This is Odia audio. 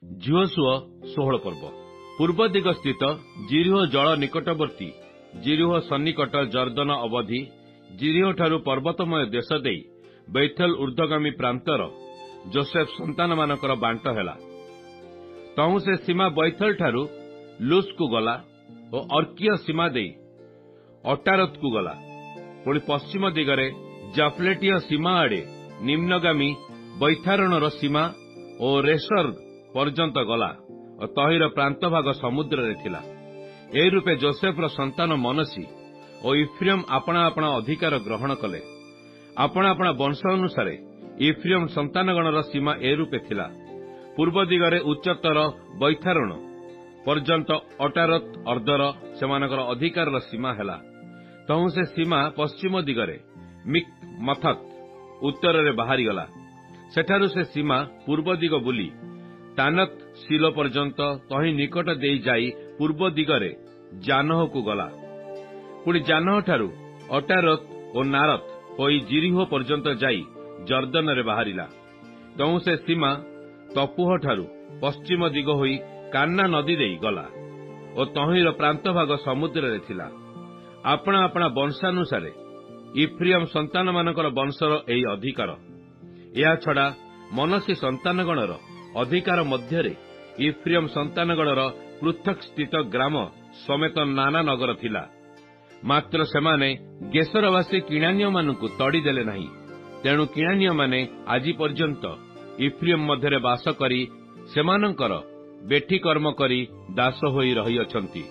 ଝିଅସୁଅ 16 ପର୍ବ। ପୂର୍ବ ଦିଗ ସ୍ଥିତ ଜିରିହ ଜଳ ନିକଟବର୍ତ୍ତୀ ଜିରିହ ସନ୍ନିକଟ ଜର୍ଦ୍ଦନ ଅବଧି ଜିରିହଠାରୁ ପର୍ବତମୟ ଦେଶ ଦେଇ ବୈଥେଲ ଊର୍ଦ୍ଧ୍ୱଗାମୀ ପ୍ରାନ୍ତର ଯୋସେଫ ସନ୍ତାନମାନଙ୍କର ବାଣ୍ଟ ହେଲା। ତହୁଁ ସେ ସୀମା ବୈଥେଲଠାରୁ ଲୁଜ୍କୁ ଗଲା ଓ ଅର୍କୀୟ ସୀମା ଦେଇ ଅଟାରତକୁ ଗଲା। ପୁଣି ପଶ୍ଚିମ ଦିଗରେ ଜାଫଲେଟୀୟ ସୀମା ଆଡ଼େ ନିମ୍ନଗାମୀ ବୈଥାରଣର ସୀମା ଓ ରେସର ପର୍ଯ୍ୟନ୍ତ ଗଲା ଓ ତହିର ପ୍ରାନ୍ତ ଭାଗ ସମୁଦ୍ରରେ ଥିଲା। ଏହି ରୂପେ ଯୋସେଫର ସନ୍ତାନ ମନୋସି ଓ ଇଫ୍ରେମ ଆପଣା ଆପଣା ଅଧିକାର ଗ୍ରହଣ କଲେ। ଆପଣା ଆପଣା ବଂଶ ଅନୁସାରେ ଇଫ୍ରେମ ସନ୍ତାନଗଣର ସୀମା ଏ ରୂପେ ଥିଲା। ପୂର୍ବ ଦିଗରେ ଉଚ୍ଚତର ବୈଥାରଣ ପର୍ଯ୍ୟନ୍ତ ଅଟାରତ ଅର୍ଦ୍ଦର ସେମାନଙ୍କର ଅଧିକାରର ସୀମା ହେଲା। ତହୁଁ ସେ ସୀମା ପଶ୍ଚିମ ଦିଗରେ ମିକ୍ ମଥତ ଉତ୍ତରରେ ବାହାରିଗଲା। ସେଠାରୁ ସେ ସୀମା ପୂର୍ବ ଦିଗ ବୁଲି ତାନତ ଶିଲୋ ପର୍ଯ୍ୟନ୍ତ ତହିଁ ନିକଟ ଦେଇ ଯାଇ ପୂର୍ବ ଦିଗରେ ଜାନହକୁ ଗଲା। ପୁଣି ଜାନହଠାରୁ ଅଟାରତ ଓ ନାରତ ହୋଇ ଜିରିହ ପର୍ଯ୍ୟନ୍ତ ଯାଇ ଜର୍ଦ୍ଦନରେ ବାହାରିଲା। ତହୁଁ ସେ ସୀମା ତପୁହଠାରୁ ପଶ୍ଚିମ ଦିଗ ହୋଇ କାନ୍ନା ନଦୀ ଦେଇ ଗଲା ଓ ତହିଁର ପ୍ରାନ୍ତ ଭାଗ ସମୁଦ୍ରରେ ଥିଲା। ଆପଣା ଆପଣା ବଂଶାନୁସାରେ ଇଫ୍ରିୟମ ସନ୍ତାନମାନଙ୍କର ବଂଶର ଏହି ଅଧିକାର। ଏହାଛଡ଼ା ମନୋସି ସନ୍ତାନଗଣର ଅଧିକାର ମଧ୍ୟରେ ଇଫ୍ରିୟମ ସନ୍ତାନଗଣର ପୃଥକ୍ ସ୍ଥିତ ଗ୍ରାମ ସମେତ ନାନା ନଗର ଥିଲା। ମାତ୍ର ସେମାନେ ଗେସରବାସୀ କିଣାନୀୟମାନଙ୍କୁ ତଡ଼ିଦେଲେ ନାହିଁ। ତେଣୁ କିଣାନୀୟମାନେ ଆଜି ପର୍ଯ୍ୟନ୍ତ ଇଫ୍ରିୟମ ମଧ୍ୟରେ ବାସ କରି ସେମାନଙ୍କର ବେଠି କର୍ମ କରି ଦାସ ହୋଇ ରହିଅଛନ୍ତି।